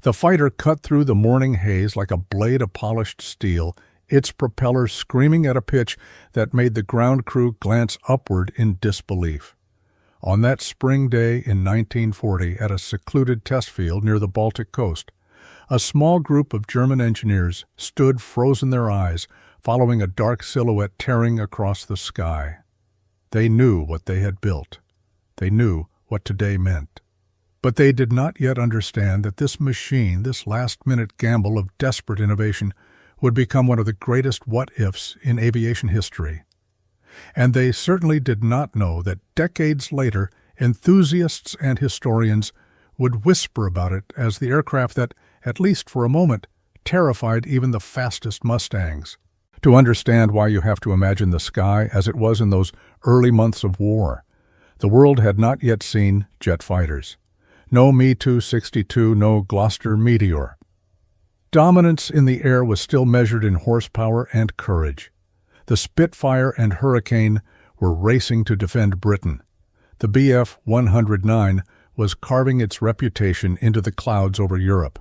The fighter cut through the morning haze like a blade of polished steel, its propeller screaming at a pitch that made the ground crew glance upward in disbelief. On that spring day in 1940, at a secluded test field near the Baltic coast, a small group of German engineers stood frozen their eyes, following a dark silhouette tearing across the sky. They knew what they had built. They knew what today meant. But they did not yet understand that this machine, this last-minute gamble of desperate innovation, would become one of the greatest what-ifs in aviation history. And they certainly did not know that decades later, enthusiasts and historians would whisper about it as the aircraft that, at least for a moment, terrified even the fastest Mustangs. To understand why, you have to imagine the sky as it was in those early months of war. The world had not yet seen jet fighters. No Me-262, no Gloucester Meteor. Dominance in the air was still measured in horsepower and courage. The Spitfire and Hurricane were racing to defend Britain. The Bf-109 was carving its reputation into the clouds over Europe.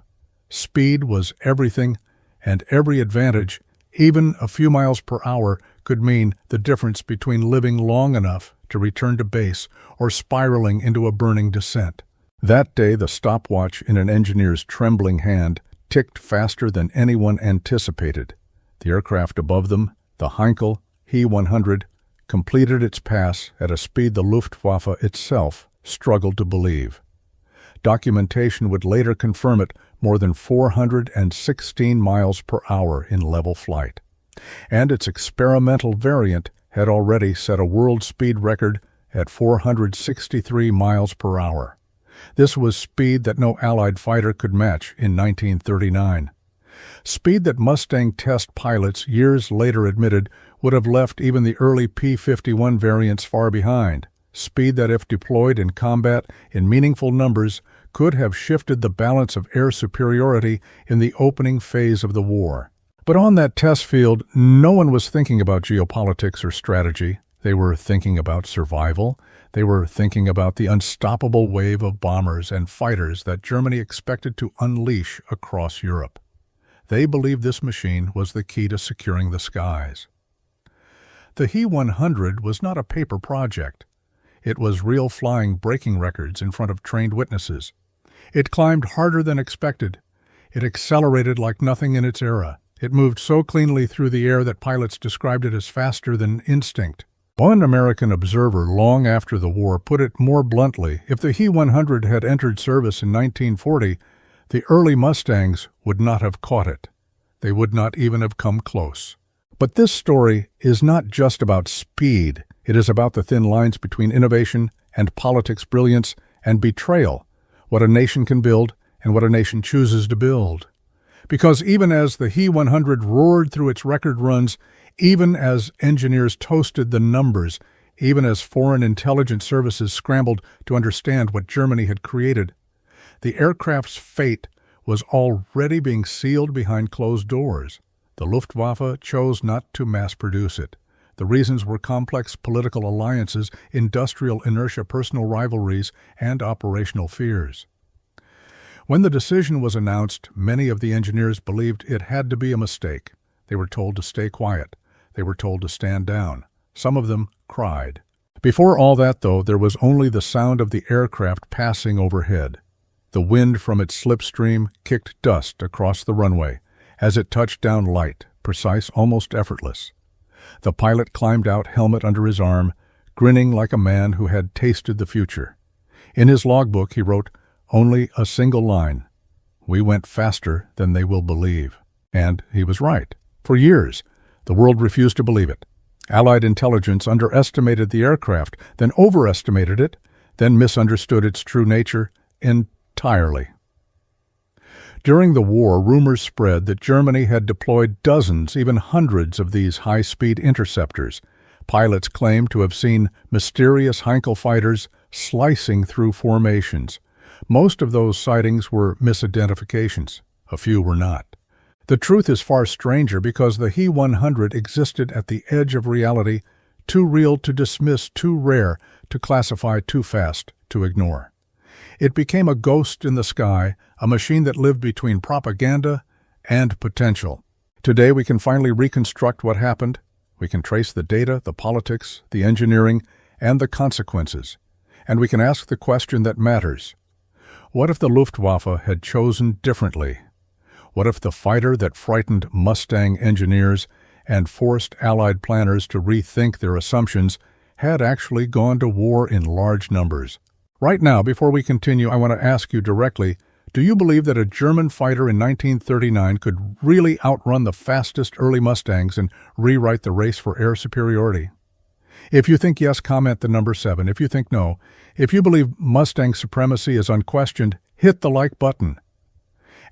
Speed was everything, and every advantage, even a few miles per hour, could mean the difference between living long enough to return to base or spiraling into a burning descent. That day, the stopwatch in an engineer's trembling hand ticked faster than anyone anticipated. The aircraft above them, the Heinkel He-100, completed its pass at a speed the Luftwaffe itself struggled to believe. Documentation would later confirm it, more than 416 miles per hour in level flight. And its experimental variant had already set a world speed record at 463 miles per hour. This was speed that no Allied fighter could match in 1939. Speed that Mustang test pilots years later admitted would have left even the early P-51 variants far behind. Speed that, if deployed in combat in meaningful numbers, could have shifted the balance of air superiority in the opening phase of the war. But on that test field, no one was thinking about geopolitics or strategy. They were thinking about survival. They were thinking about the unstoppable wave of bombers and fighters that Germany expected to unleash across Europe. They believed this machine was the key to securing the skies. The He-100 was not a paper project. It was real flying, breaking records in front of trained witnesses. It climbed harder than expected. It accelerated like nothing in its era. It moved so cleanly through the air that pilots described it as faster than instinct. One American observer long after the war put it more bluntly: if the He-100 had entered service in 1940, the early Mustangs would not have caught it. They would not even have come close. But this story is not just about speed. It is about the thin lines between innovation and politics, brilliance and betrayal, what a nation can build and what a nation chooses to build. Because even as the He-100 roared through its record runs, even as engineers toasted the numbers, even as foreign intelligence services scrambled to understand what Germany had created, the aircraft's fate was already being sealed behind closed doors. The Luftwaffe chose not to mass-produce it. The reasons were complex political alliances, industrial inertia, personal rivalries, and operational fears. When the decision was announced, many of the engineers believed it had to be a mistake. They were told to stay quiet. They were told to stand down. Some of them cried. Before all that, though, there was only the sound of the aircraft passing overhead. The wind from its slipstream kicked dust across the runway as it touched down, light, precise, almost effortless. The pilot climbed out, helmet under his arm, grinning like a man who had tasted the future. In his logbook, he wrote only a single line: "We went faster than they will believe." And he was right. For years, the world refused to believe it. Allied intelligence underestimated the aircraft, then overestimated it, then misunderstood its true nature entirely. During the war, rumors spread that Germany had deployed dozens, even hundreds of these high-speed interceptors. Pilots claimed to have seen mysterious Heinkel fighters slicing through formations. Most of those sightings were misidentifications. A few were not. The truth is far stranger, because the He-100 existed at the edge of reality, too real to dismiss, too rare to classify, too fast to ignore. It became a ghost in the sky, a machine that lived between propaganda and potential. Today we can finally reconstruct what happened. We can trace the data, the politics, the engineering, and the consequences. And we can ask the question that matters. What if the Luftwaffe had chosen differently? What if the fighter that frightened Mustang engineers and forced Allied planners to rethink their assumptions had actually gone to war in large numbers? Right now, before we continue, I want to ask you directly, do you believe that a German fighter in 1939 could really outrun the fastest early Mustangs and rewrite the race for air superiority? If you think yes, comment the number 7. If you think no, if you believe Mustang supremacy is unquestioned, hit the like button.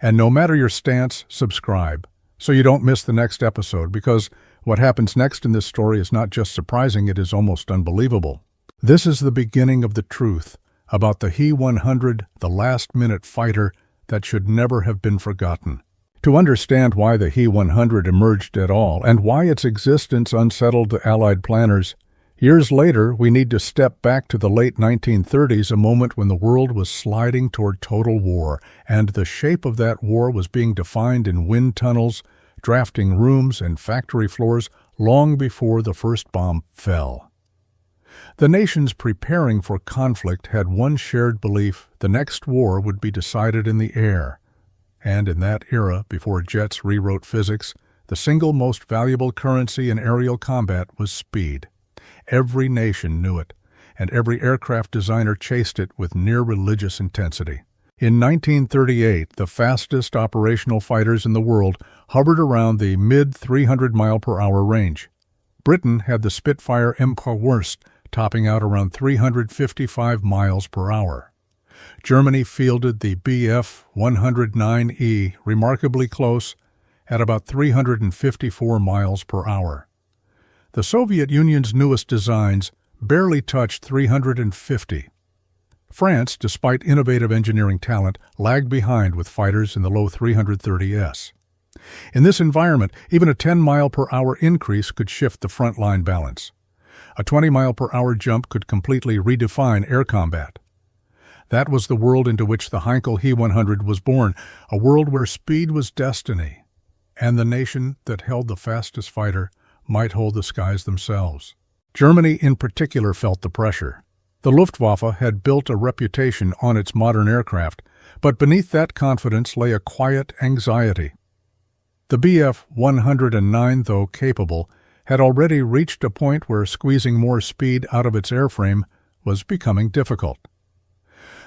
And no matter your stance, subscribe, so you don't miss the next episode, because what happens next in this story is not just surprising, it is almost unbelievable. This is the beginning of the truth about the He-100, the last-minute fighter that should never have been forgotten. To understand why the He-100 emerged at all, and why its existence unsettled the Allied planners, years later we need to step back to the late 1930s, a moment when the world was sliding toward total war, and the shape of that war was being defined in wind tunnels, drafting rooms, and factory floors long before the first bomb fell. The nations preparing for conflict had one shared belief: the next war would be decided in the air. And in that era, before jets rewrote physics, the single most valuable currency in aerial combat was speed. Every nation knew it, and every aircraft designer chased it with near-religious intensity. In 1938, the fastest operational fighters in the world hovered around the mid-300-mile-per-hour range. Britain had the Spitfire Empire, topping out around 355 miles per hour. Germany fielded the Bf-109E, remarkably close, at about 354 miles per hour. The Soviet Union's newest designs barely touched 350. France, despite innovative engineering talent, lagged behind with fighters in the low 330s. In this environment, even a 10-mile-per-hour increase could shift the front-line balance. A 20-mile-per-hour jump could completely redefine air combat. That was the world into which the Heinkel He-100 was born, a world where speed was destiny, and the nation that held the fastest fighter might hold the skies themselves. Germany in particular felt the pressure. The Luftwaffe had built a reputation on its modern aircraft, but beneath that confidence lay a quiet anxiety. The Bf-109, though capable, had already reached a point where squeezing more speed out of its airframe was becoming difficult.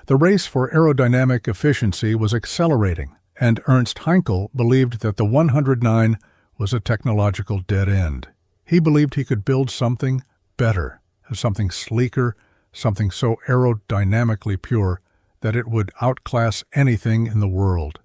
The race for aerodynamic efficiency was accelerating, and Ernst Heinkel believed that the 109 was a technological dead end. He believed he could build something better, something sleeker, something so aerodynamically pure that it would outclass anything in the world.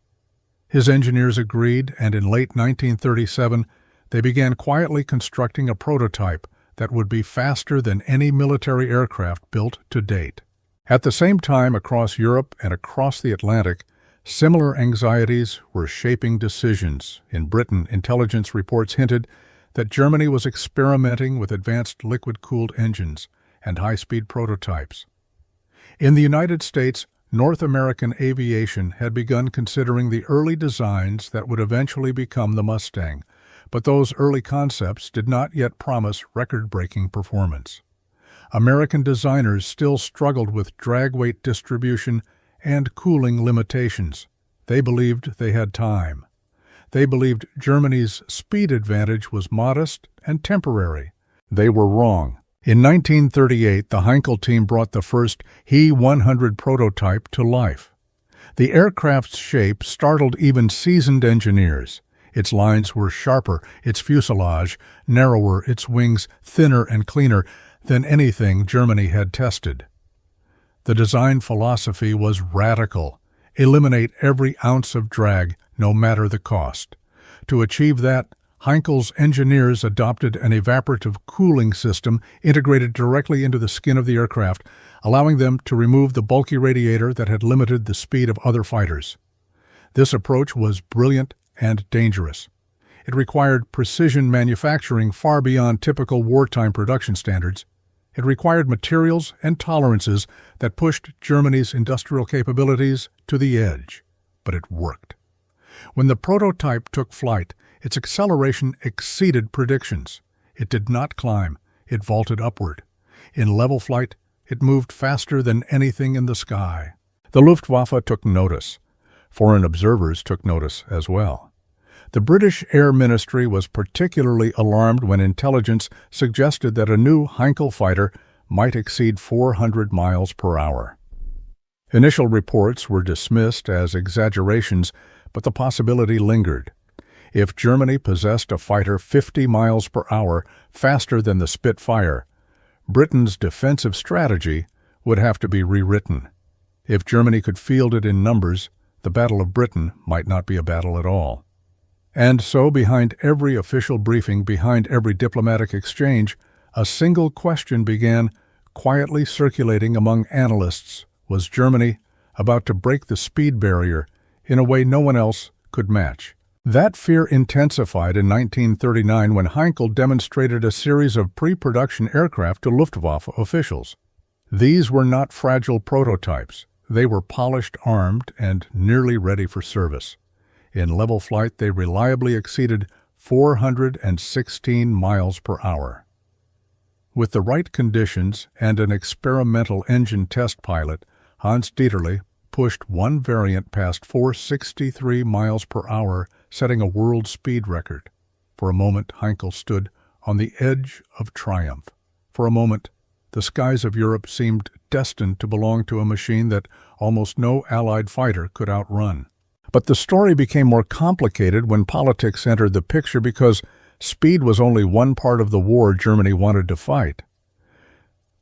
His engineers agreed, and in late 1937, they began quietly constructing a prototype that would be faster than any military aircraft built to date. At the same time, across Europe and across the Atlantic, similar anxieties were shaping decisions. In Britain, intelligence reports hinted that Germany was experimenting with advanced liquid-cooled engines and high-speed prototypes. In the United States, North American aviation had begun considering the early designs that would eventually become the Mustang, but those early concepts did not yet promise record-breaking performance. American designers still struggled with drag weight distribution and cooling limitations. They believed they had time. They believed Germany's speed advantage was modest and temporary. They were wrong. In 1938, the Heinkel team brought the first He-100 prototype to life. The aircraft's shape startled even seasoned engineers. Its lines were sharper, its fuselage narrower, its wings thinner and cleaner than anything Germany had tested. The design philosophy was radical: eliminate every ounce of drag, no matter the cost. To achieve that, Heinkel's engineers adopted an evaporative cooling system integrated directly into the skin of the aircraft, allowing them to remove the bulky radiator that had limited the speed of other fighters. This approach was brilliant and dangerous. It required precision manufacturing far beyond typical wartime production standards. It required materials and tolerances that pushed Germany's industrial capabilities to the edge. but it worked. When the prototype took flight, its acceleration exceeded predictions. It did not climb, it vaulted upward. In level flight, it moved faster than anything in the sky. The Luftwaffe took notice. Foreign observers took notice as well. The British Air Ministry was particularly alarmed when intelligence suggested that a new Heinkel fighter might exceed 400 miles per hour. Initial reports were dismissed as exaggerations, but the possibility lingered. If Germany possessed a fighter 50 miles per hour faster than the Spitfire, Britain's defensive strategy would have to be rewritten. If Germany could field it in numbers, the Battle of Britain might not be a battle at all. And so, behind every official briefing, behind every diplomatic exchange, a single question began quietly circulating among analysts. Was Germany about to break the speed barrier in a way no one else could match? That fear intensified in 1939 when Heinkel demonstrated a series of pre-production aircraft to Luftwaffe officials. These were not fragile prototypes. They were polished, armed, and nearly ready for service. In level flight, they reliably exceeded 416 miles per hour. With the right conditions and an experimental engine test pilot, Hans Dieterle pushed one variant past 463 miles per hour, setting a world speed record. For a moment, Heinkel stood on the edge of triumph. For a moment, the skies of Europe seemed destined to belong to a machine that almost no Allied fighter could outrun. But the story became more complicated when politics entered the picture because speed was only one part of the war Germany wanted to fight.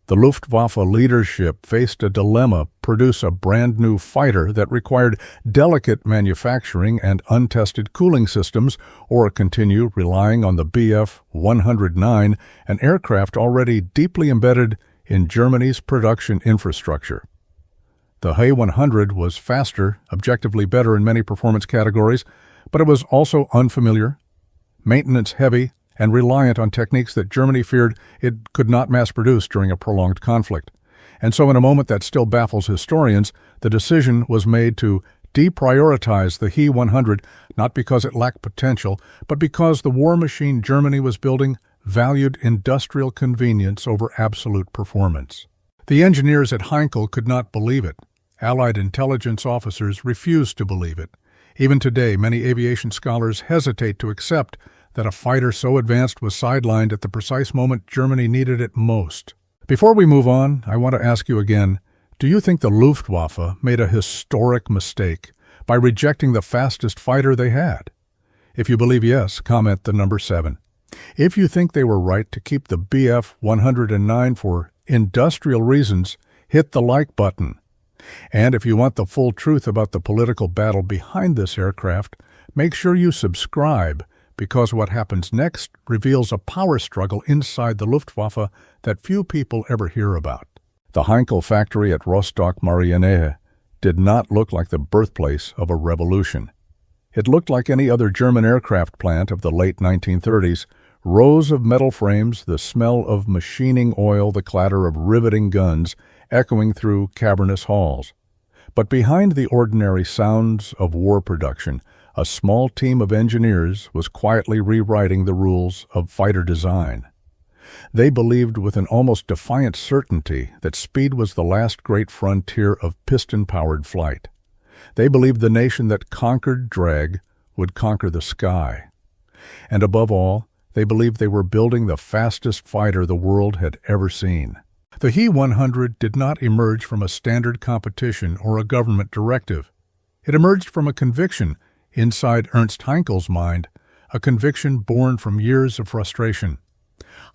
The Luftwaffe leadership faced a dilemma: produce a brand-new fighter that required delicate manufacturing and untested cooling systems, or continue relying on the Bf 109, an aircraft already deeply embedded in Germany's production infrastructure. The He 100 was faster, objectively better in many performance categories, but it was also unfamiliar, maintenance-heavy, and reliant on techniques that Germany feared it could not mass-produce during a prolonged conflict. And so in a moment that still baffles historians, the decision was made to deprioritize the He 100, not because it lacked potential, but because the war machine Germany was building valued industrial convenience over absolute performance. The engineers at Heinkel could not believe it. Allied intelligence officers refused to believe it. Even today, many aviation scholars hesitate to accept that a fighter so advanced was sidelined at the precise moment Germany needed it most. Before we move on, I want to ask you again, do you think the Luftwaffe made a historic mistake by rejecting the fastest fighter they had? If you believe yes, comment the number 7. If you think they were right to keep the Bf 109 for industrial reasons, hit the like button. And if you want the full truth about the political battle behind this aircraft, make sure you subscribe, because what happens next reveals a power struggle inside the Luftwaffe that few people ever hear about. The Heinkel factory at Rostock-Mariennähe did not look like the birthplace of a revolution. It looked like any other German aircraft plant of the late 1930s, rows of metal frames, the smell of machining oil, the clatter of riveting guns, echoing through cavernous halls. But behind the ordinary sounds of war production, a small team of engineers was quietly rewriting the rules of fighter design. They believed with an almost defiant certainty that speed was the last great frontier of piston-powered flight. They believed the nation that conquered drag would conquer the sky. And above all, they believed they were building the fastest fighter the world had ever seen. The He 100 did not emerge from a standard competition or a government directive. It emerged from a conviction inside Ernst Heinkel's mind, a conviction born from years of frustration.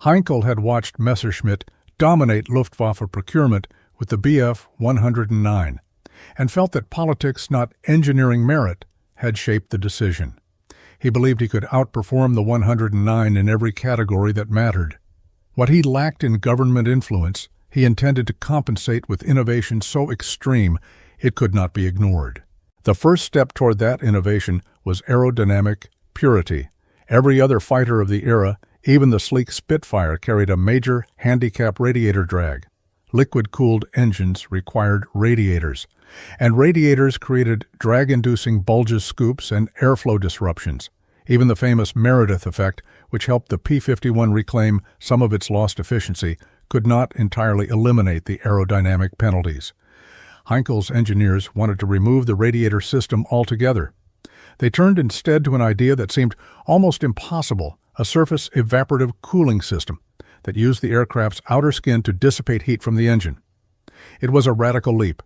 Heinkel had watched Messerschmitt dominate Luftwaffe procurement with the Bf 109 and felt that politics, not engineering merit, had shaped the decision. He believed he could outperform the 109 in every category that mattered. What he lacked in government influence, he intended to compensate with innovation so extreme it could not be ignored. The first step toward that innovation was aerodynamic purity. Every other fighter of the era, even the sleek Spitfire, carried a major handicap radiator drag. Liquid-cooled engines required radiators. And radiators created drag-inducing bulges, scoops, and airflow disruptions. Even the famous Meredith effect, which helped the P-51 reclaim some of its lost efficiency, could not entirely eliminate the aerodynamic penalties. Heinkel's engineers wanted to remove the radiator system altogether. They turned instead to an idea that seemed almost impossible, a surface evaporative cooling system that used the aircraft's outer skin to dissipate heat from the engine. It was a radical leap.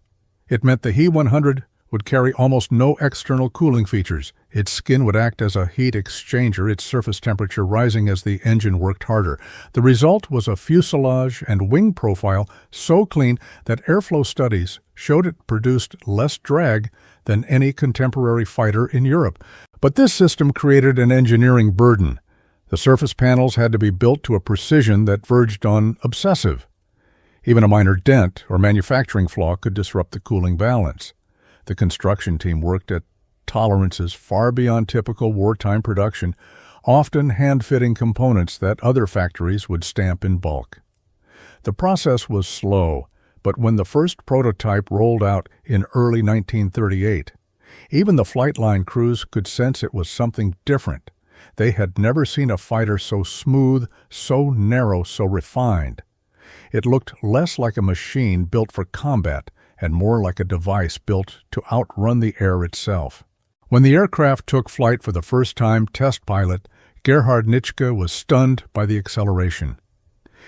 It meant the He-100 would carry almost no external cooling features. Its skin would act as a heat exchanger, its surface temperature rising as the engine worked harder. The result was a fuselage and wing profile so clean that airflow studies showed it produced less drag than any contemporary fighter in Europe. But this system created an engineering burden. The surface panels had to be built to a precision that verged on obsessive. Even a minor dent or manufacturing flaw could disrupt the cooling balance. The construction team worked at tolerances far beyond typical wartime production, often hand-fitting components that other factories would stamp in bulk. The process was slow, but when the first prototype rolled out in early 1938, even the flight line crews could sense it was something different. They had never seen a fighter so smooth, so narrow, so refined. It looked less like a machine built for combat and more like a device built to outrun the air itself. When the aircraft took flight for the first time, test pilot Gerhard Nitschke was stunned by the acceleration.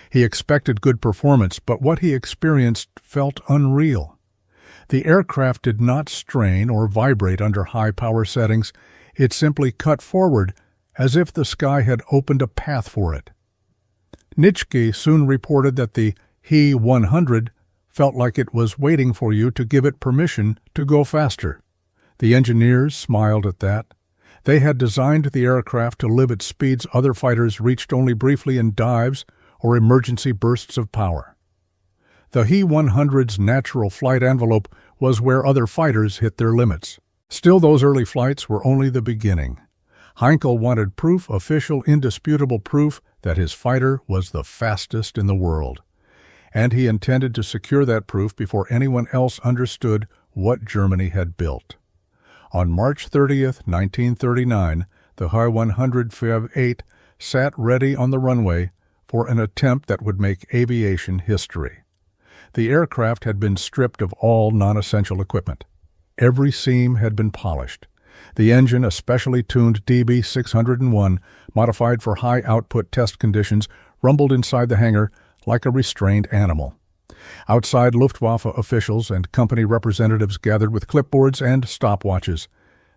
He expected good performance, but what he experienced felt unreal. The aircraft did not strain or vibrate under high power settings. It simply cut forward as if the sky had opened a path for it. Nitschke soon reported that the He-100 felt like it was waiting for you to give it permission to go faster. The engineers smiled at that. They had designed the aircraft to live at speeds other fighters reached only briefly in dives or emergency bursts of power. The He-100's natural flight envelope was where other fighters hit their limits. Still, those early flights were only the beginning. Heinkel wanted proof, official, indisputable proof, that his fighter was the fastest in the world. And he intended to secure that proof before anyone else understood what Germany had built. On March 30, 1939, the He-100 Fev 8 sat ready on the runway for an attempt that would make aviation history. The aircraft had been stripped of all non-essential equipment. Every seam had been polished. The engine, a specially tuned DB601, modified for high-output test conditions, rumbled inside the hangar like a restrained animal. Outside, Luftwaffe officials and company representatives gathered with clipboards and stopwatches.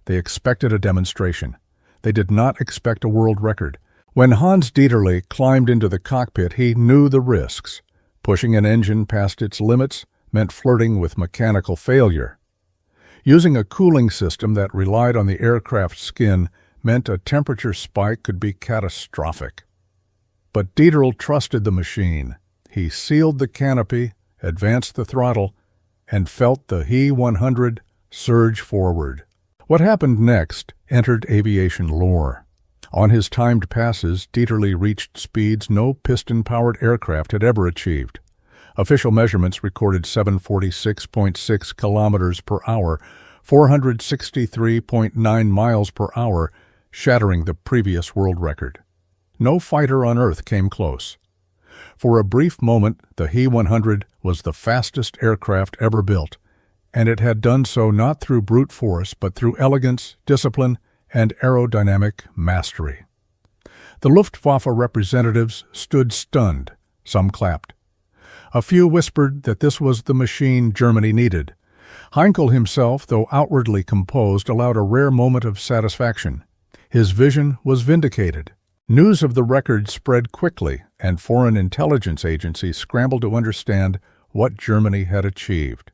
They expected a demonstration. They did not expect a world record. When Hans Dieterle climbed into the cockpit, he knew the risks. Pushing an engine past its limits meant flirting with mechanical failure. Using a cooling system that relied on the aircraft's skin meant a temperature spike could be catastrophic. But Dieterle trusted the machine. He sealed the canopy, advanced the throttle, and felt the He-100 surge forward. What happened next entered aviation lore. On his timed passes, Dieterle reached speeds no piston-powered aircraft had ever achieved. Official measurements recorded 746.6 kilometers per hour, 463.9 miles per hour, shattering the previous world record. No fighter on Earth came close. For a brief moment, the He-100 was the fastest aircraft ever built, and it had done so not through brute force, but through elegance, discipline, and aerodynamic mastery. The Luftwaffe representatives stood stunned. Some clapped. A few whispered that this was the machine Germany needed. Heinkel himself, though outwardly composed, allowed a rare moment of satisfaction. His vision was vindicated. News of the record spread quickly, and foreign intelligence agencies scrambled to understand what Germany had achieved.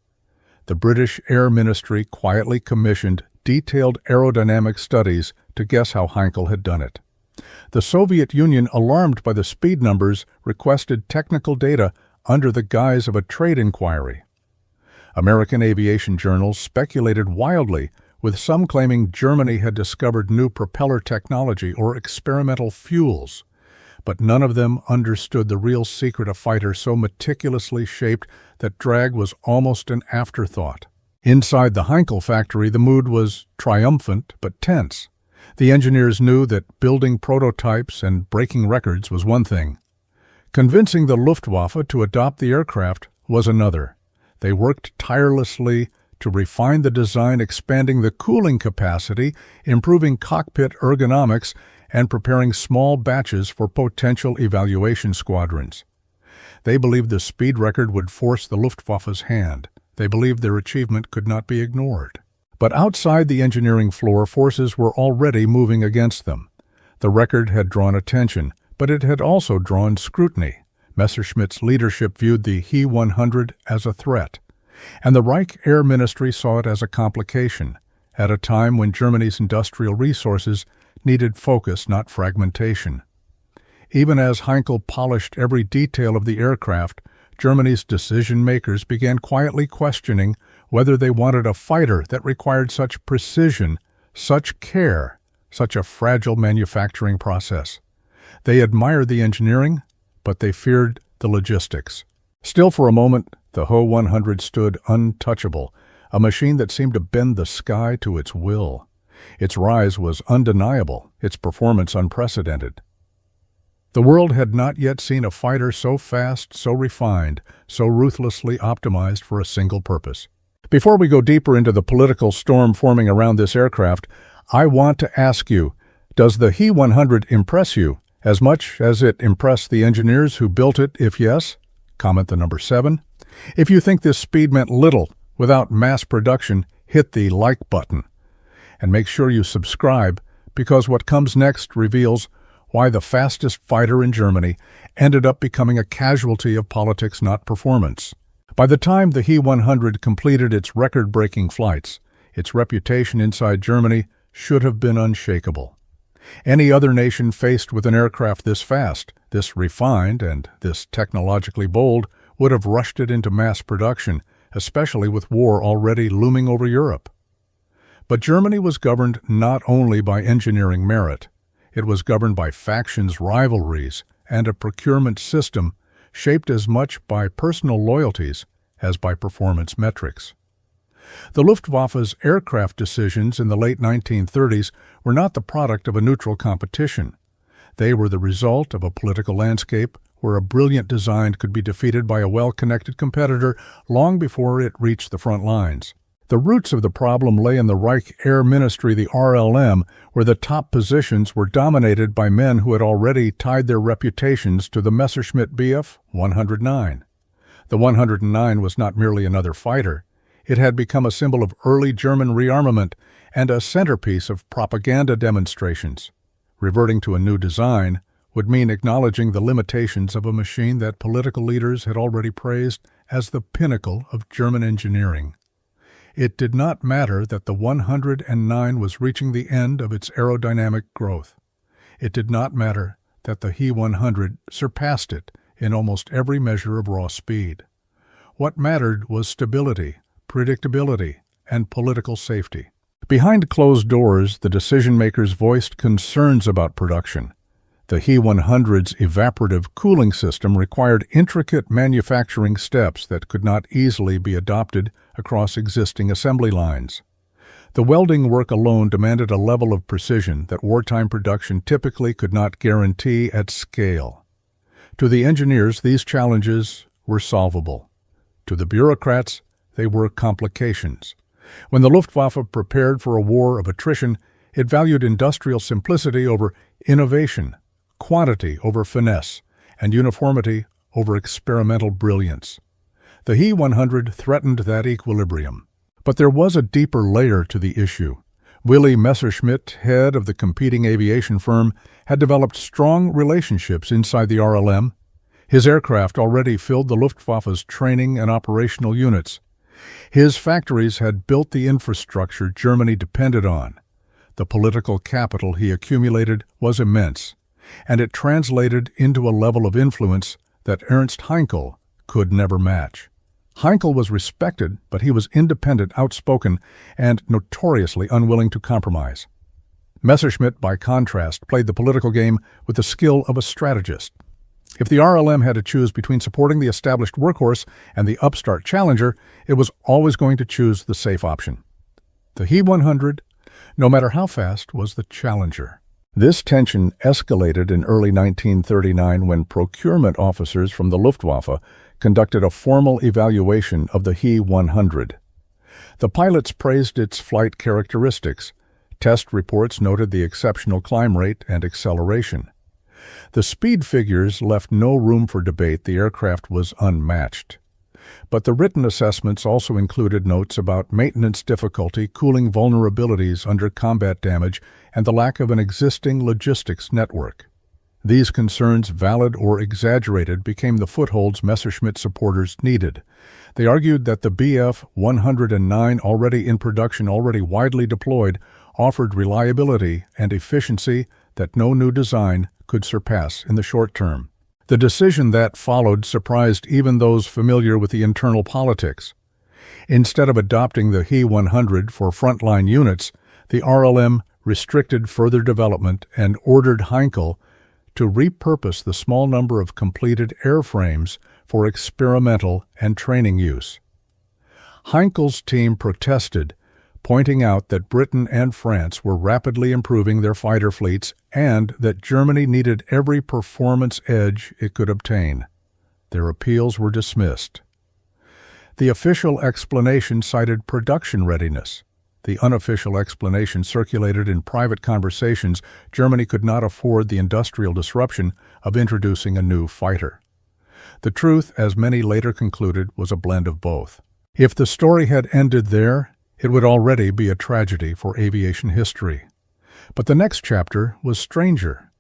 The British Air Ministry quietly commissioned detailed aerodynamic studies to guess how Heinkel had done it. The Soviet Union, alarmed by the speed numbers, requested technical data under the guise of a trade inquiry. American aviation journals speculated wildly, with some claiming Germany had discovered new propeller technology or experimental fuels. But none of them understood the real secret of fighter so meticulously shaped that drag was almost an afterthought. Inside the Heinkel factory, the mood was triumphant but tense. The engineers knew that building prototypes and breaking records was one thing. Convincing the Luftwaffe to adopt the aircraft was another. They worked tirelessly to refine the design, expanding the cooling capacity, improving cockpit ergonomics, and preparing small batches for potential evaluation squadrons. They believed the speed record would force the Luftwaffe's hand. They believed their achievement could not be ignored. But outside the engineering floor, forces were already moving against them. The record had drawn attention, but it had also drawn scrutiny. Messerschmitt's leadership viewed the He-100 as a threat, and the Reich Air Ministry saw it as a complication, at a time when Germany's industrial resources needed focus, not fragmentation. Even as Heinkel polished every detail of the aircraft, Germany's decision-makers began quietly questioning whether they wanted a fighter that required such precision, such care, such a fragile manufacturing process. They admired the engineering, but they feared the logistics. Still for a moment, the Ho-100 stood untouchable, a machine that seemed to bend the sky to its will. Its rise was undeniable, its performance unprecedented. The world had not yet seen a fighter so fast, so refined, so ruthlessly optimized for a single purpose. Before we go deeper into the political storm forming around this aircraft, I want to ask you, does the He-100 impress you as much as it impressed the engineers who built it? If yes, comment the number 7. If you think this speed meant little without mass production, hit the like button. And make sure you subscribe, because what comes next reveals why the fastest fighter in Germany ended up becoming a casualty of politics, not performance. By the time the He-100 completed its record-breaking flights, its reputation inside Germany should have been unshakable. Any other nation faced with an aircraft this fast, this refined, and this technologically bold would have rushed it into mass production, especially with war already looming over Europe. But Germany was governed not only by engineering merit. It was governed by factions, rivalries, and a procurement system shaped as much by personal loyalties as by performance metrics. The Luftwaffe's aircraft decisions in the late 1930s were not the product of a neutral competition. They were the result of a political landscape where a brilliant design could be defeated by a well-connected competitor long before it reached the front lines. The roots of the problem lay in the Reich Air Ministry, the RLM, where the top positions were dominated by men who had already tied their reputations to the Messerschmitt Bf 109. The 109 was not merely another fighter. It had become a symbol of early German rearmament and a centerpiece of propaganda demonstrations. Reverting to a new design would mean acknowledging the limitations of a machine that political leaders had already praised as the pinnacle of German engineering. It did not matter that the 109 was reaching the end of its aerodynamic growth. It did not matter that the He-100 surpassed it in almost every measure of raw speed. What mattered was stability, predictability, and political safety. Behind closed doors, the decision-makers voiced concerns about production. The He-100's evaporative cooling system required intricate manufacturing steps that could not easily be adopted across existing assembly lines. The welding work alone demanded a level of precision that wartime production typically could not guarantee at scale. To the engineers, these challenges were solvable. To the bureaucrats, they were complications. When the Luftwaffe prepared for a war of attrition, it valued industrial simplicity over innovation, quantity over finesse, and uniformity over experimental brilliance. The He-100 threatened that equilibrium. But there was a deeper layer to the issue. Willy Messerschmitt, head of the competing aviation firm, had developed strong relationships inside the RLM. His aircraft already filled the Luftwaffe's training and operational units. His factories had built the infrastructure Germany depended on. The political capital he accumulated was immense, and it translated into a level of influence that Ernst Heinkel could never match. Heinkel was respected, but he was independent, outspoken, and notoriously unwilling to compromise. Messerschmitt, by contrast, played the political game with the skill of a strategist. If the RLM had to choose between supporting the established workhorse and the upstart Challenger, it was always going to choose the safe option. The He-100, no matter how fast, was the Challenger. This tension escalated in early 1939 when procurement officers from the Luftwaffe conducted a formal evaluation of the He-100. The pilots praised its flight characteristics. Test reports noted the exceptional climb rate and acceleration. The speed figures left no room for debate. The aircraft was unmatched. But the written assessments also included notes about maintenance difficulty, cooling vulnerabilities under combat damage, and the lack of an existing logistics network. These concerns, valid or exaggerated, became the footholds Messerschmitt supporters needed. They argued that the Bf-109, already in production, already widely deployed, offered reliability and efficiency that no new design could surpass in the short term. The decision that followed surprised even those familiar with the internal politics. Instead of adopting the He-100 for frontline units, the RLM restricted further development and ordered Heinkel to repurpose the small number of completed airframes for experimental and training use. Heinkel's team protested, pointing out that Britain and France were rapidly improving their fighter fleets and that Germany needed every performance edge it could obtain. Their appeals were dismissed. The official explanation cited production readiness. The unofficial explanation circulated in private conversations. Germany could not afford the industrial disruption of introducing a new fighter. The truth, as many later concluded, was a blend of both. If the story had ended there, it would already be a tragedy for aviation history. But the next chapter was stranger.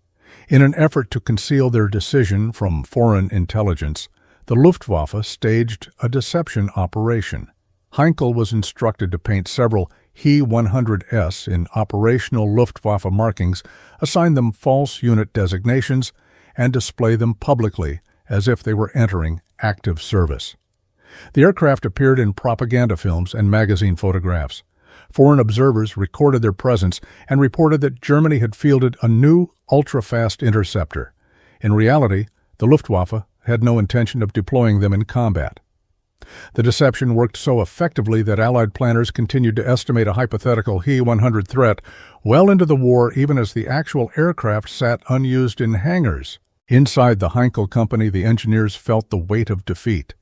In an effort to conceal their decision from foreign intelligence, the Luftwaffe staged a deception operation. Heinkel was instructed to paint several He-100s in operational Luftwaffe markings, assign them false unit designations, and display them publicly as if they were entering active service. The aircraft appeared in propaganda films and magazine photographs. Foreign observers recorded their presence and reported that Germany had fielded a new ultra-fast interceptor. In reality, the Luftwaffe had no intention of deploying them in combat. The deception worked so effectively that Allied planners continued to estimate a hypothetical He-100 threat well into the war, even as the actual aircraft sat unused in hangars. Inside the Heinkel company, the engineers felt the weight of defeat.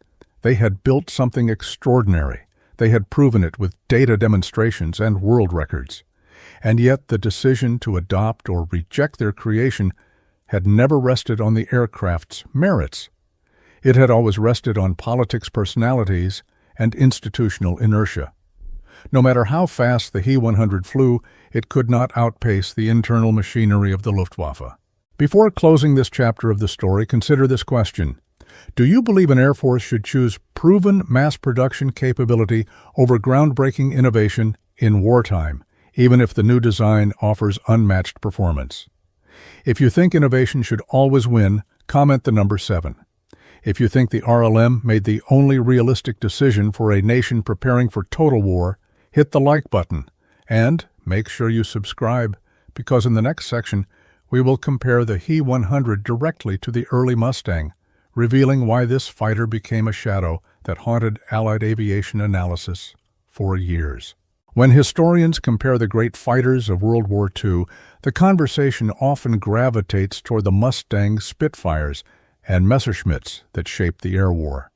They had built something extraordinary. They had proven it with data demonstrations and world records. And yet the decision to adopt or reject their creation had never rested on the aircraft's merits. It had always rested on politics, personalities, and institutional inertia. No matter how fast the He-100 flew, it could not outpace the internal machinery of the Luftwaffe. Before closing this chapter of the story, consider this question. Do you believe an Air Force should choose proven mass production capability over groundbreaking innovation in wartime, even if the new design offers unmatched performance? If you think innovation should always win, comment the number 7. If you think the RLM made the only realistic decision for a nation preparing for total war, hit the like button and make sure you subscribe, because in the next section we will compare the He-100 directly to the early Mustang, revealing why this fighter became a shadow that haunted Allied aviation analysis for years. When historians compare the great fighters of World War II, the conversation often gravitates toward the Mustang Spitfires and Messerschmitts that shaped the air war.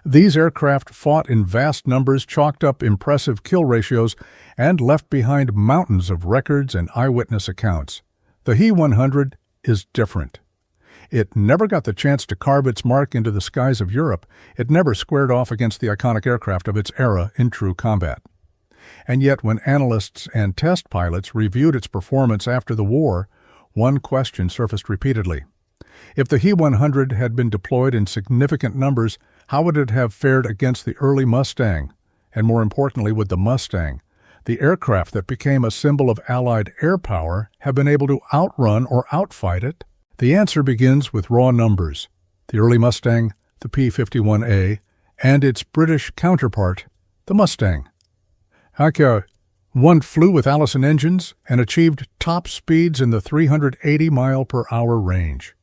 These aircraft fought in vast numbers, chalked up impressive kill ratios, and left behind mountains of records and eyewitness accounts. The He-100 is different. It never got the chance to carve its mark into the skies of Europe. It never squared off against the iconic aircraft of its era in true combat. And yet, when analysts and test pilots reviewed its performance after the war, one question surfaced repeatedly. If the He-100 had been deployed in significant numbers, how would it have fared against the early Mustang? And more importantly, would the Mustang, the aircraft that became a symbol of Allied air power, have been able to outrun or outfight it? The answer begins with raw numbers. The early Mustang, the P-51A, and its British counterpart, the Mustang. One flew with Allison engines and achieved top speeds in the 380-mile-per-hour range.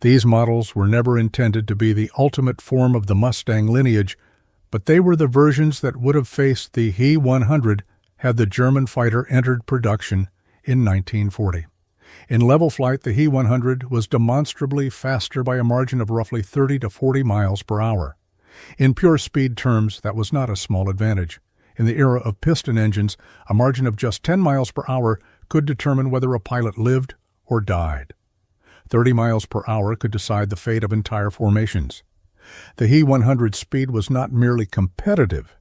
These models were never intended to be the ultimate form of the Mustang lineage, but they were the versions that would have faced the He-100 had the German fighter entered production in 1940. In level flight, the He-100 was demonstrably faster by a margin of roughly 30 to 40 miles per hour. In pure speed terms, that was not a small advantage. In the era of piston engines, a margin of just 10 miles per hour could determine whether a pilot lived or died. 30 miles per hour could decide the fate of entire formations. The He-100's speed was not merely competitive,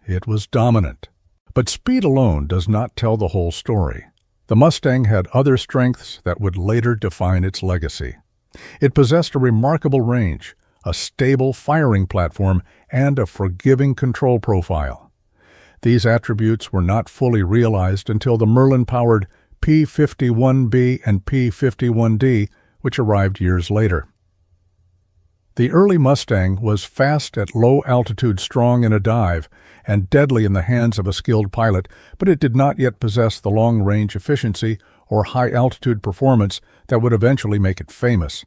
it was dominant. But speed alone does not tell the whole story. The Mustang had other strengths that would later define its legacy. It possessed a remarkable range, a stable firing platform, and a forgiving control profile. These attributes were not fully realized until the Merlin-powered P-51B and P-51D, which arrived years later. The early Mustang was fast at low altitude, strong in a dive, and deadly in the hands of a skilled pilot, but it did not yet possess the long-range efficiency or high-altitude performance that would eventually make it famous.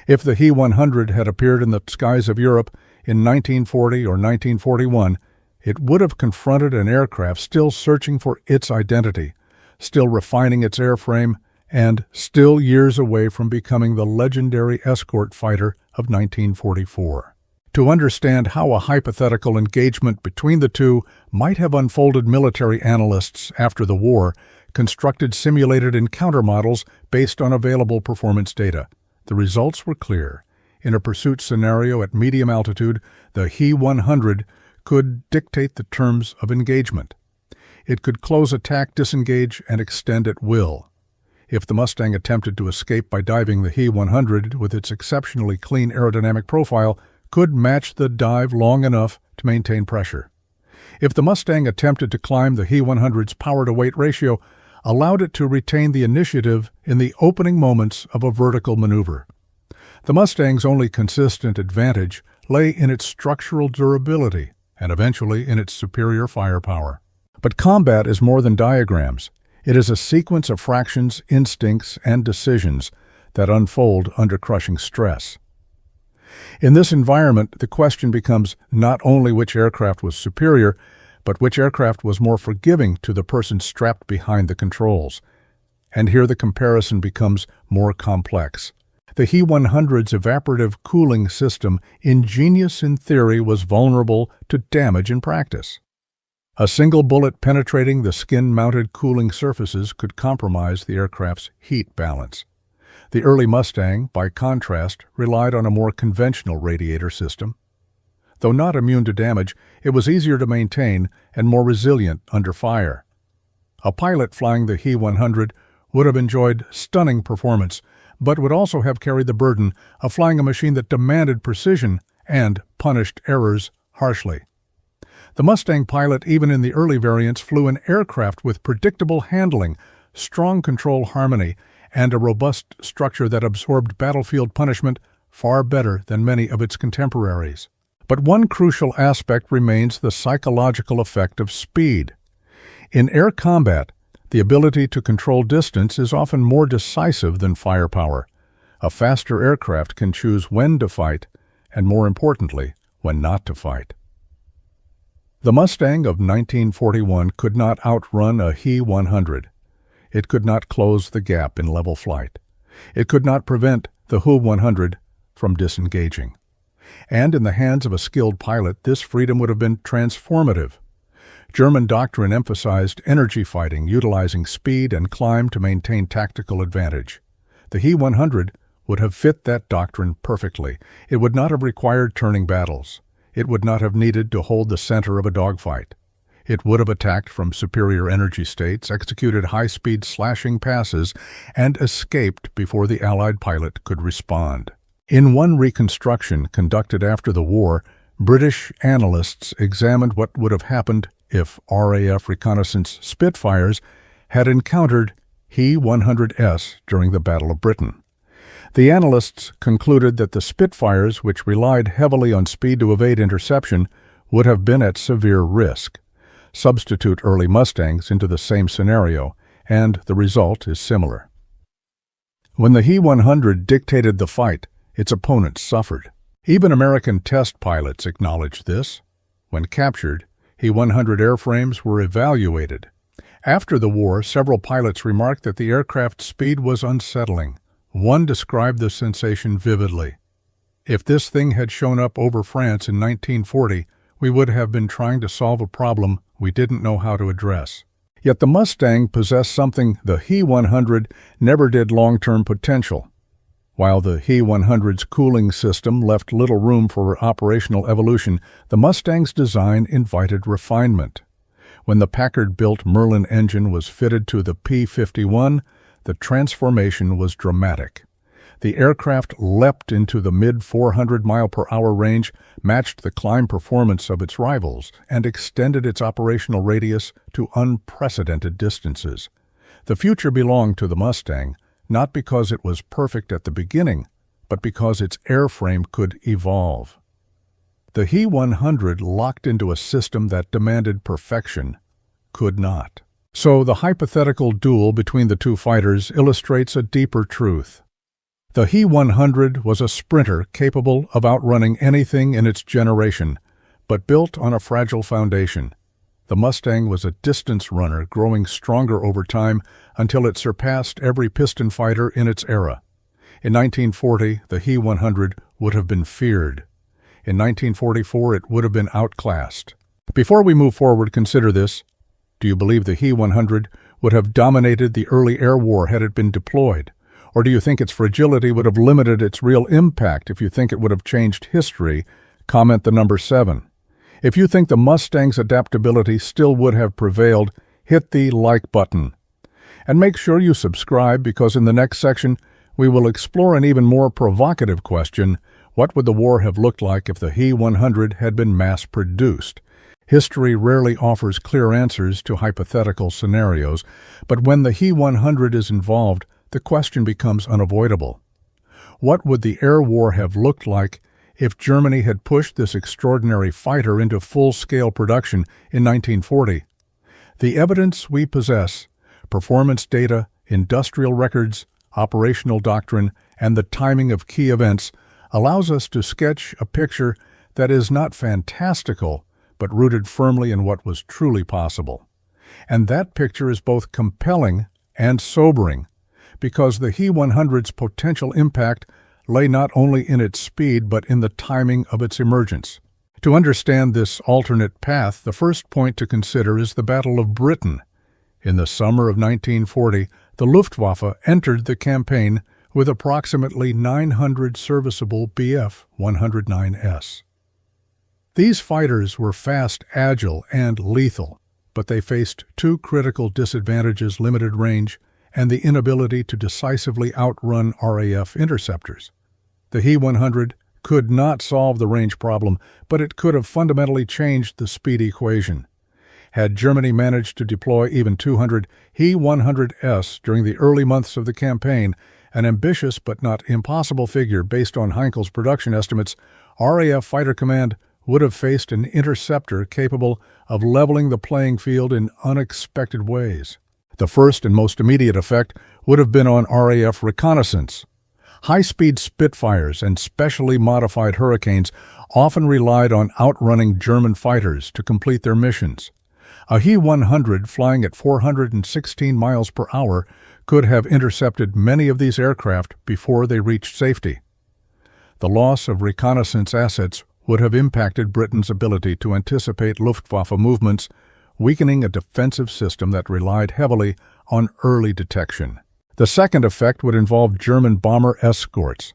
If the He-100 had appeared in the skies of Europe in 1940 or 1941, it would have confronted an aircraft still searching for its identity, still refining its airframe, and still years away from becoming the legendary escort fighter of 1944. To understand how a hypothetical engagement between the two might have unfolded, military analysts after the war constructed simulated encounter models based on available performance data. The results were clear. In a pursuit scenario at medium altitude, the He-100 could dictate the terms of engagement. It could close attack, disengage, and extend at will. If the Mustang attempted to escape by diving, the He-100, with its exceptionally clean aerodynamic profile, could match the dive long enough to maintain pressure. If the Mustang attempted to climb, the He-100's power-to-weight ratio allowed it to retain the initiative in the opening moments of a vertical maneuver. The Mustang's only consistent advantage lay in its structural durability and eventually in its superior firepower. But combat is more than diagrams. It is a sequence of fractions, instincts, and decisions that unfold under crushing stress. In this environment, the question becomes not only which aircraft was superior, but which aircraft was more forgiving to the person strapped behind the controls. And here the comparison becomes more complex. The He-100's evaporative cooling system, ingenious in theory, was vulnerable to damage in practice. A single bullet penetrating the skin-mounted cooling surfaces could compromise the aircraft's heat balance. The early Mustang, by contrast, relied on a more conventional radiator system. Though not immune to damage, it was easier to maintain and more resilient under fire. A pilot flying the He-100 would have enjoyed stunning performance, but would also have carried the burden of flying a machine that demanded precision and punished errors harshly. The Mustang pilot, even in the early variants, flew an aircraft with predictable handling, strong control harmony, and a robust structure that absorbed battlefield punishment far better than many of its contemporaries. But one crucial aspect remains: the psychological effect of speed. In air combat, the ability to control distance is often more decisive than firepower. A faster aircraft can choose when to fight, and more importantly, when not to fight. The Mustang of 1941 could not outrun a He-100. It could not close the gap in level flight. It could not prevent the He-100 from disengaging. And in the hands of a skilled pilot, this freedom would have been transformative. German doctrine emphasized energy fighting, utilizing speed and climb to maintain tactical advantage. The He-100 would have fit that doctrine perfectly. It would not have required turning battles. It would not have needed to hold the center of a dogfight. It would have attacked from superior energy states, executed high-speed slashing passes, and escaped before the Allied pilot could respond. In one reconstruction conducted after the war, British analysts examined what would have happened if RAF reconnaissance Spitfires had encountered He-100S during the Battle of Britain. The analysts concluded that the Spitfires, which relied heavily on speed to evade interception, would have been at severe risk. Substitute early Mustangs into the same scenario, and the result is similar. When the He-100 dictated the fight, its opponents suffered. Even American test pilots acknowledged this. When captured, He-100 airframes were evaluated. After the war, several pilots remarked that the aircraft's speed was unsettling. One described the sensation vividly. If this thing had shown up over France in 1940, we would have been trying to solve a problem we didn't know how to address. Yet the Mustang possessed something the He-100 never did: long-term potential. While the He-100's cooling system left little room for operational evolution, the Mustang's design invited refinement. When the Packard-built Merlin engine was fitted to the P-51, the transformation was dramatic. The aircraft leapt into the mid-400-mile-per-hour range, matched the climb performance of its rivals, and extended its operational radius to unprecedented distances. The future belonged to the Mustang, not because it was perfect at the beginning, but because its airframe could evolve. The He-100, locked into a system that demanded perfection, could not. So the hypothetical duel between the two fighters illustrates a deeper truth. The He-100 was a sprinter capable of outrunning anything in its generation, but built on a fragile foundation. The Mustang was a distance runner, growing stronger over time until it surpassed every piston fighter in its era. In 1940, the He-100 would have been feared. In 1944, it would have been outclassed. Before we move forward, consider this. Do you believe the He-100 would have dominated the early air war had it been deployed? Or do you think its fragility would have limited its real impact? If you think it would have changed history, comment the number 7. If you think the Mustang's adaptability still would have prevailed, hit the like button. And make sure you subscribe, because in the next section, we will explore an even more provocative question: what would the war have looked like if the He-100 had been mass-produced? History rarely offers clear answers to hypothetical scenarios, but when the He-100 is involved, the question becomes unavoidable. What would the air war have looked like if Germany had pushed this extraordinary fighter into full-scale production in 1940? The evidence we possess, performance data, industrial records, operational doctrine, and the timing of key events, allows us to sketch a picture that is not fantastical, but rooted firmly in what was truly possible. And that picture is both compelling and sobering, because the He-100's potential impact lay not only in its speed but in the timing of its emergence. To understand this alternate path, the first point to consider is the Battle of Britain. In the summer of 1940, the Luftwaffe entered the campaign with approximately 900 serviceable Bf-109s. These fighters were fast, agile, and lethal, but they faced two critical disadvantages: limited range and the inability to decisively outrun RAF interceptors. The He-100 could not solve the range problem, but it could have fundamentally changed the speed equation. Had Germany managed to deploy even 200 He-100s during the early months of the campaign, an ambitious but not impossible figure based on Heinkel's production estimates, RAF Fighter Command would have faced an interceptor capable of leveling the playing field in unexpected ways. The first and most immediate effect would have been on RAF reconnaissance. High-speed Spitfires and specially modified Hurricanes often relied on outrunning German fighters to complete their missions. A He-100 flying at 416 miles per hour could have intercepted many of these aircraft before they reached safety. The loss of reconnaissance assets would have impacted Britain's ability to anticipate Luftwaffe movements, weakening a defensive system that relied heavily on early detection. The second effect would involve German bomber escorts.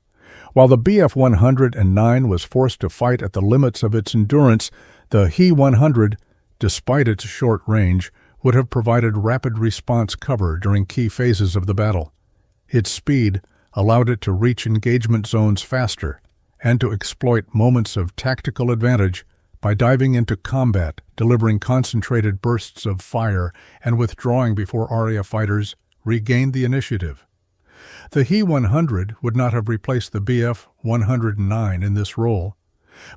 While the Bf-109 was forced to fight at the limits of its endurance, the He-100, despite its short range, would have provided rapid response cover during key phases of the battle. Its speed allowed it to reach engagement zones faster and to exploit moments of tactical advantage by diving into combat, delivering concentrated bursts of fire, and withdrawing before RAF fighters regained the initiative. The He-100 would not have replaced the Bf-109 in this role,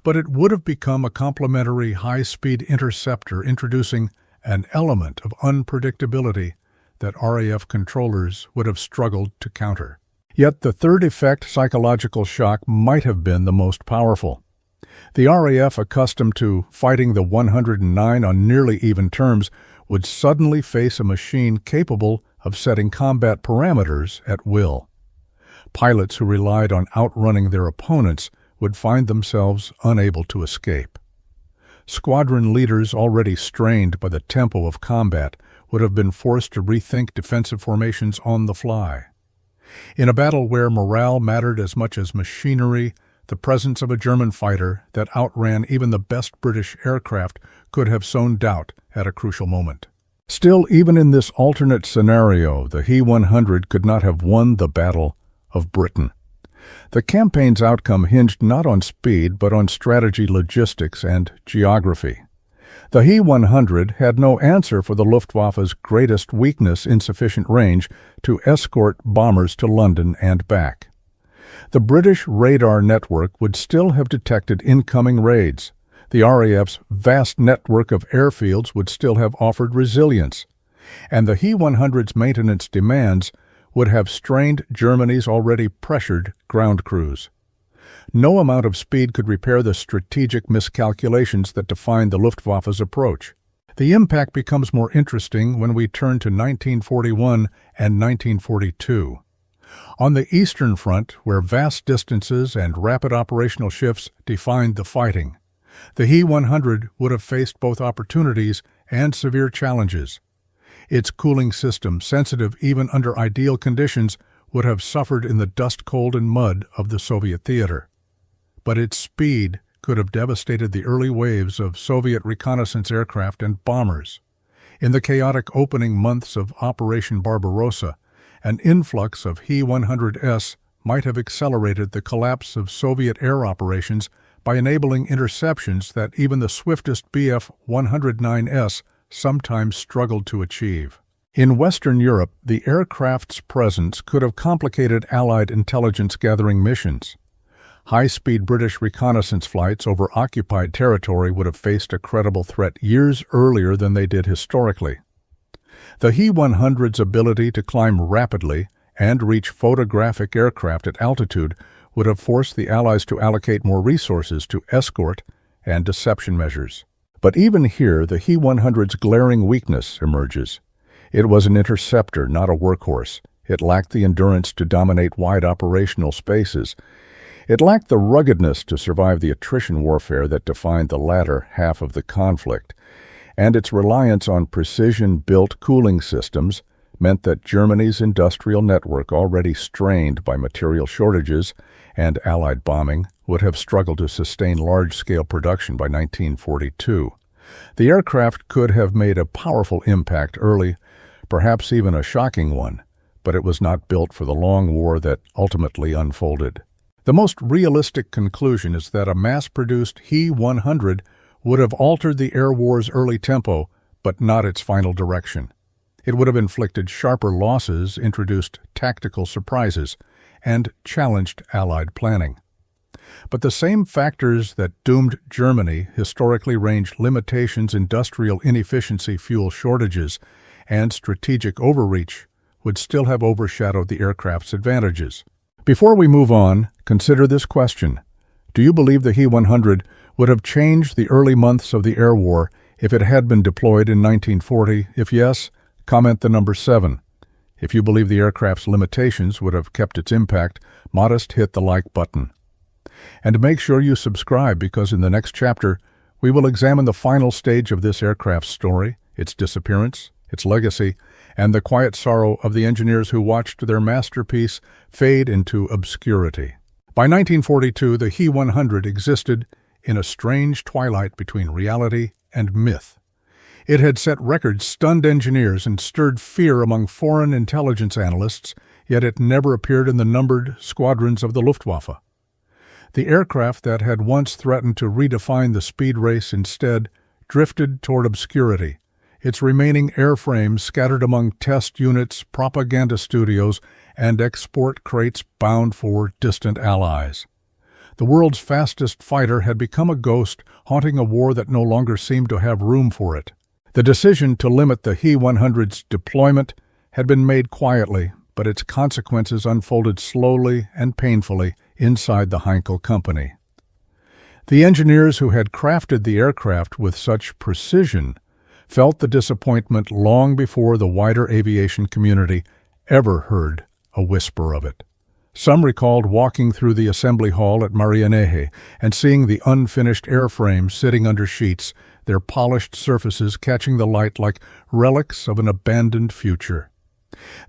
but it would have become a complementary high-speed interceptor, introducing an element of unpredictability that RAF controllers would have struggled to counter. Yet the third effect, psychological shock, might have been the most powerful. The RAF, accustomed to fighting the 109 on nearly even terms, would suddenly face a machine capable of setting combat parameters at will. Pilots who relied on outrunning their opponents would find themselves unable to escape. Squadron leaders, already strained by the tempo of combat, would have been forced to rethink defensive formations on the fly. In a battle where morale mattered as much as machinery, the presence of a German fighter that outran even the best British aircraft could have sown doubt at a crucial moment. Still, even in this alternate scenario, the He-100 could not have won the Battle of Britain. The campaign's outcome hinged not on speed, but on strategy, logistics, and geography. The He-100 had no answer for the Luftwaffe's greatest weakness, insufficient range to escort bombers to London and back. The British radar network would still have detected incoming raids. The RAF's vast network of airfields would still have offered resilience. And the He-100's maintenance demands would have strained Germany's already pressured ground crews. No amount of speed could repair the strategic miscalculations that defined the Luftwaffe's approach. The impact becomes more interesting when we turn to 1941 and 1942. On the Eastern Front, where vast distances and rapid operational shifts defined the fighting, the He-100 would have faced both opportunities and severe challenges. Its cooling system, sensitive even under ideal conditions, would have suffered in the dust, cold, and mud of the Soviet theater. But its speed could have devastated the early waves of Soviet reconnaissance aircraft and bombers. In the chaotic opening months of Operation Barbarossa, an influx of He-100S might have accelerated the collapse of Soviet air operations by enabling interceptions that even the swiftest Bf-109S sometimes struggled to achieve. In Western Europe, the aircraft's presence could have complicated Allied intelligence-gathering missions. High-speed British reconnaissance flights over occupied territory would have faced a credible threat years earlier than they did historically. The He-100's ability to climb rapidly and reach photographic aircraft at altitude would have forced the Allies to allocate more resources to escort and deception measures. But even here, the He-100's glaring weakness emerges. It was an interceptor, not a workhorse. It lacked the endurance to dominate wide operational spaces. It lacked the ruggedness to survive the attrition warfare that defined the latter half of the conflict. And its reliance on precision-built cooling systems meant that Germany's industrial network, already strained by material shortages and Allied bombing, would have struggled to sustain large-scale production by 1942. The aircraft could have made a powerful impact early, perhaps even a shocking one, but it was not built for the long war that ultimately unfolded. The most realistic conclusion is that a mass-produced He-100 would have altered the air war's early tempo, but not its final direction. It would have inflicted sharper losses, introduced tactical surprises, and challenged Allied planning. But the same factors that doomed Germany, historically ranged limitations, industrial inefficiency, fuel shortages, and strategic overreach, would still have overshadowed the aircraft's advantages. Before we move on, consider this question. Do you believe the He-100 would have changed the early months of the air war if it had been deployed in 1940? If yes, comment the number 7. If you believe the aircraft's limitations would have kept its impact, modest, hit the like button. And make sure you subscribe, because in the next chapter, we will examine the final stage of this aircraft's story, its disappearance, its legacy, and the quiet sorrow of the engineers who watched their masterpiece fade into obscurity. By 1942, the He-100 existed in a strange twilight between reality and myth. It had set records, stunned engineers, and stirred fear among foreign intelligence analysts, yet it never appeared in the numbered squadrons of the Luftwaffe. The aircraft that had once threatened to redefine the speed race instead drifted toward obscurity, its remaining airframes scattered among test units, propaganda studios, and export crates bound for distant allies. The world's fastest fighter had become a ghost, haunting a war that no longer seemed to have room for it. The decision to limit the He-100's deployment had been made quietly, but its consequences unfolded slowly and painfully inside the Heinkel Company. The engineers who had crafted the aircraft with such precision felt the disappointment long before the wider aviation community ever heard a whisper of it. Some recalled walking through the assembly hall at Marianeje and seeing the unfinished airframes sitting under sheets, their polished surfaces catching the light like relics of an abandoned future.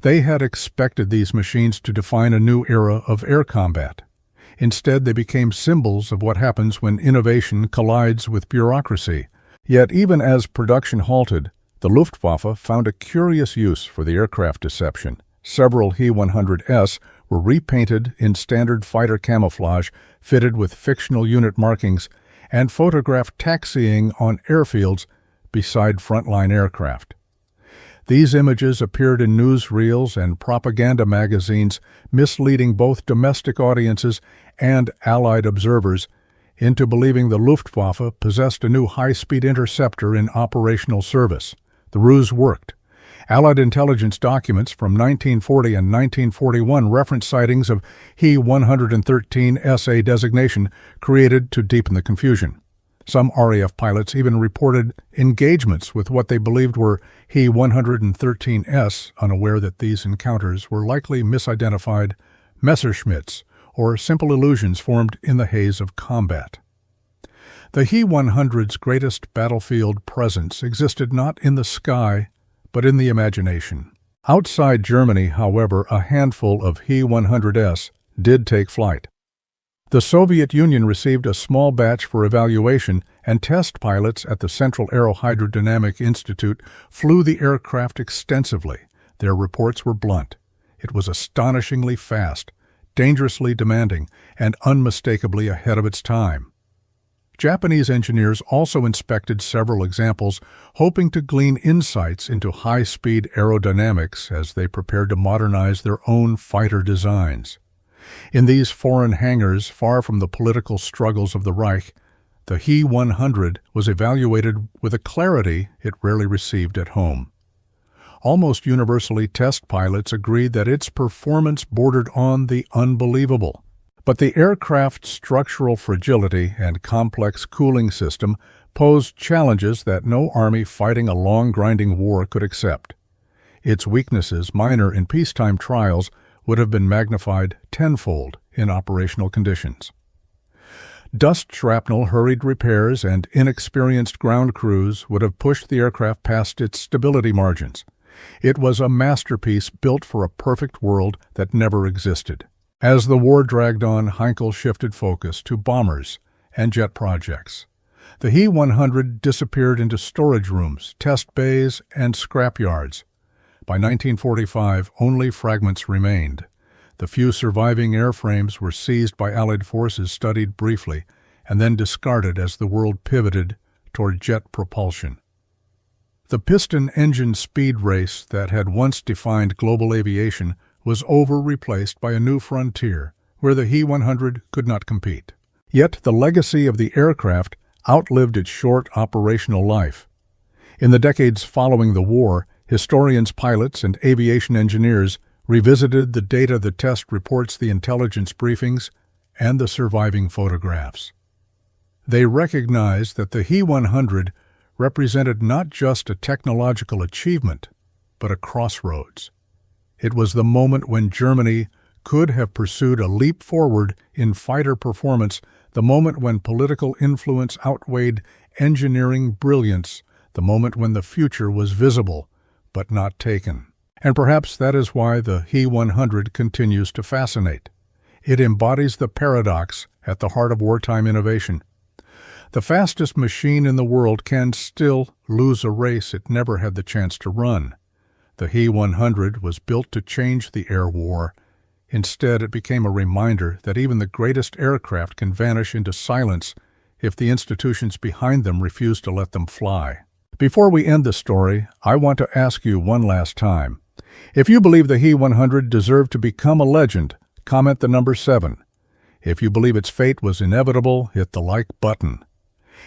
They had expected these machines to define a new era of air combat. Instead, they became symbols of what happens when innovation collides with bureaucracy. Yet even as production halted, the Luftwaffe found a curious use for the aircraft deception. Several He-100S were repainted in standard fighter camouflage, fitted with fictional unit markings, and photographed taxiing on airfields beside frontline aircraft. These images appeared in newsreels and propaganda magazines, misleading both domestic audiences and Allied observers into believing the Luftwaffe possessed a new high-speed interceptor in operational service. The ruse worked. Allied intelligence documents from 1940 and 1941 reference sightings of He-113SA designation created to deepen the confusion. Some RAF pilots even reported engagements with what they believed were He-113S, unaware that these encounters were likely misidentified Messerschmitts or simple illusions formed in the haze of combat. The He-100's greatest battlefield presence existed not in the sky, but in the imagination. Outside Germany, however, a handful of He-100S did take flight. The Soviet Union received a small batch for evaluation, and test pilots at the Central Aerohydrodynamic Institute flew the aircraft extensively. Their reports were blunt. It was astonishingly fast, dangerously demanding, and unmistakably ahead of its time. Japanese engineers also inspected several examples, hoping to glean insights into high-speed aerodynamics as they prepared to modernize their own fighter designs. In these foreign hangars, far from the political struggles of the Reich, the He-100 was evaluated with a clarity it rarely received at home. Almost universally, test pilots agreed that its performance bordered on the unbelievable. But the aircraft's structural fragility and complex cooling system posed challenges that no army fighting a long, grinding war could accept. Its weaknesses, minor in peacetime trials, would have been magnified tenfold in operational conditions. Dust shrapnel, hurried repairs, and inexperienced ground crews would have pushed the aircraft past its stability margins. It was a masterpiece built for a perfect world that never existed. As the war dragged on, Heinkel shifted focus to bombers and jet projects. The He-100 disappeared into storage rooms, test bays, and scrap yards. By 1945, only fragments remained. The few surviving airframes were seized by Allied forces, studied briefly, and then discarded as the world pivoted toward jet propulsion. The piston-engine speed race that had once defined global aviation was replaced by a new frontier where the He-100 could not compete. Yet the legacy of the aircraft outlived its short operational life. In the decades following the war, historians, pilots, and aviation engineers revisited the data, the test reports, the intelligence briefings, and the surviving photographs. They recognized that the He-100 represented not just a technological achievement, but a crossroads. It was the moment when Germany could have pursued a leap forward in fighter performance, the moment when political influence outweighed engineering brilliance, the moment when the future was visible, but not taken. And perhaps that is why the He-100 continues to fascinate. It embodies the paradox at the heart of wartime innovation. The fastest machine in the world can still lose a race it never had the chance to run. The He-100 was built to change the air war. Instead, it became a reminder that even the greatest aircraft can vanish into silence if the institutions behind them refuse to let them fly. Before we end the story, I want to ask you one last time. If you believe the He-100 deserved to become a legend, comment the number 7. If you believe its fate was inevitable, hit the like button.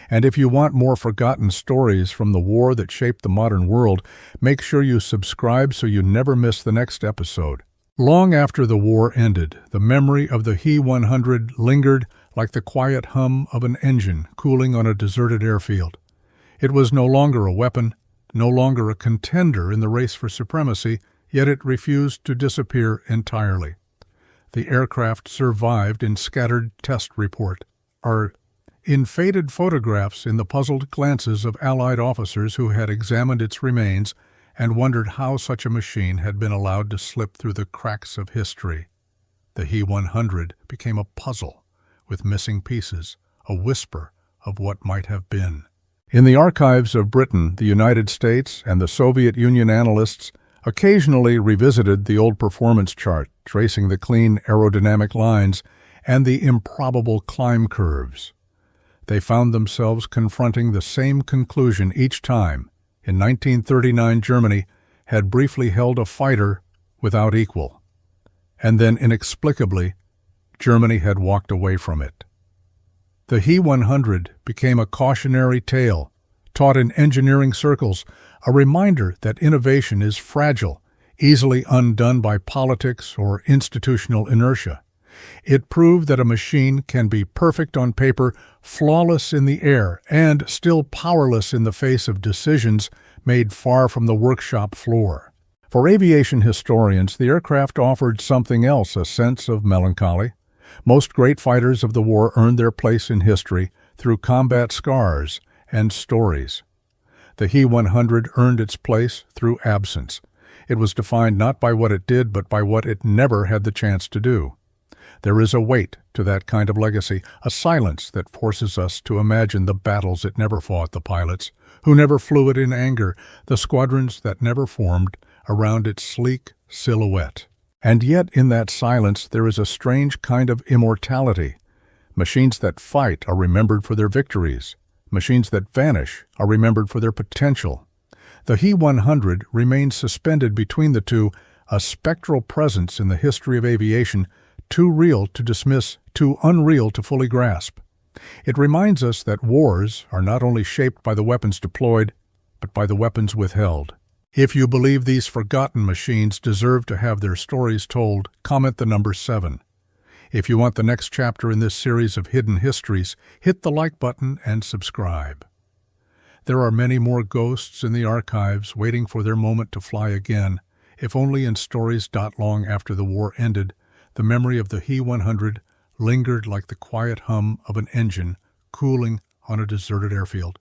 And if you want more forgotten stories from the war that shaped the modern world, make sure you subscribe so you never miss the next episode. Long after the war ended, the memory of the He-100 lingered like the quiet hum of an engine cooling on a deserted airfield. It was no longer a weapon, no longer a contender in the race for supremacy, yet it refused to disappear entirely. The aircraft survived in scattered test report, in faded photographs in the puzzled glances of Allied officers who had examined its remains and wondered how such a machine had been allowed to slip through the cracks of history. The He-100 became a puzzle, with missing pieces, a whisper of what might have been. In the archives of Britain, the United States, and the Soviet Union analysts occasionally revisited the old performance chart, tracing the clean aerodynamic lines and the improbable climb curves. They found themselves confronting the same conclusion each time. In 1939, Germany had briefly held a fighter without equal, and then inexplicably, Germany had walked away from it. The He-100 became a cautionary tale, taught in engineering circles, a reminder that innovation is fragile, easily undone by politics or institutional inertia. It proved that a machine can be perfect on paper, flawless in the air, and still powerless in the face of decisions made far from the workshop floor. For aviation historians, the aircraft offered something else, a sense of melancholy. Most great fighters of the war earned their place in history through combat scars and stories. The He-100 earned its place through absence. It was defined not by what it did, but by what it never had the chance to do. There is a weight to that kind of legacy, a silence that forces us to imagine the battles it never fought, the pilots who never flew it in anger, the squadrons that never formed around its sleek silhouette. And yet in that silence there is a strange kind of immortality. Machines that fight are remembered for their victories. Machines that vanish are remembered for their potential. The He-100 remains suspended between the two, a spectral presence in the history of aviation, too real to dismiss, too unreal to fully grasp. It reminds us that wars are not only shaped by the weapons deployed, but by the weapons withheld. If you believe these forgotten machines deserve to have their stories told, comment the number 7. If you want the next chapter in this series of hidden histories, hit the like button and subscribe. There are many more ghosts in the archives waiting for their moment to fly again, if only in stories. Long after the war ended, the memory of the He-100 lingered like the quiet hum of an engine cooling on a deserted airfield.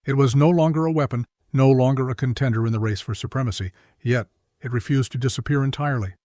It was no longer a weapon, no longer a contender in the race for supremacy, yet it refused to disappear entirely.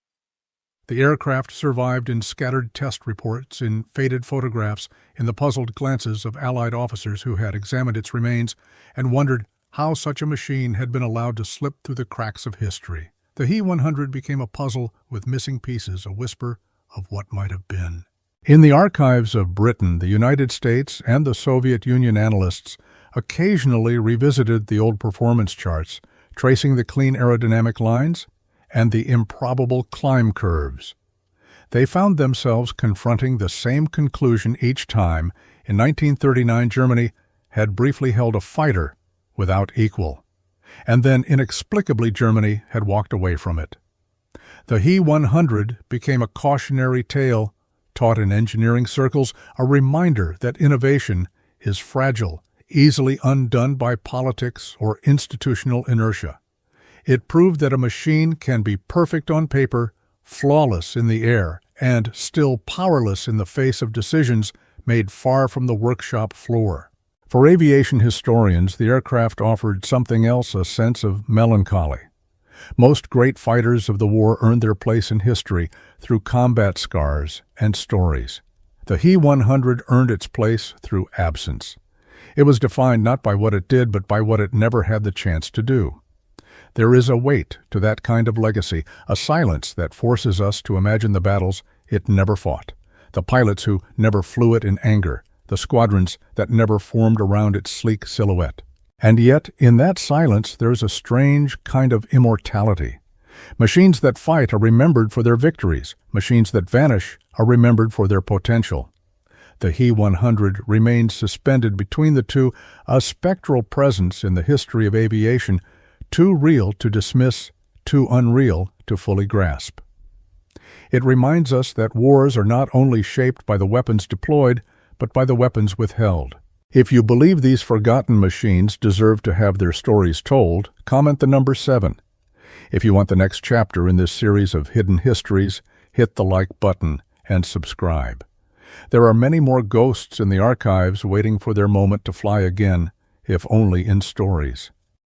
The aircraft survived in scattered test reports, in faded photographs, in the puzzled glances of Allied officers who had examined its remains and wondered how such a machine had been allowed to slip through the cracks of history. The He-100 became a puzzle with missing pieces, a whisper of what might have been. In the archives of Britain, the United States, and the Soviet Union analysts occasionally revisited the old performance charts, tracing the clean aerodynamic lines and the improbable climb curves. They found themselves confronting the same conclusion each time. In 1939, Germany had briefly held a fighter without equal, and then inexplicably Germany had walked away from it. The He-100 became a cautionary tale, taught in engineering circles, a reminder that innovation is fragile, easily undone by politics or institutional inertia. It proved that a machine can be perfect on paper, flawless in the air, and still powerless in the face of decisions made far from the workshop floor. For aviation historians, the aircraft offered something else, a sense of melancholy. Most great fighters of the war earned their place in history through combat scars and stories. The He-100 earned its place through absence. It was defined not by what it did, but by what it never had the chance to do. There is a weight to that kind of legacy, a silence that forces us to imagine the battles it never fought, the pilots who never flew it in anger, the squadrons that never formed around its sleek silhouette. And yet, in that silence, there is a strange kind of immortality. Machines that fight are remembered for their victories. Machines that vanish are remembered for their potential. The He-100 remains suspended between the two, a spectral presence in the history of aviation, too real to dismiss, too unreal to fully grasp. It reminds us that wars are not only shaped by the weapons deployed, but by the weapons withheld. If you believe these forgotten machines deserve to have their stories told, comment the number 7. If you want the next chapter in this series of hidden histories, hit the like button and subscribe. There are many more ghosts in the archives waiting for their moment to fly again, if only in stories.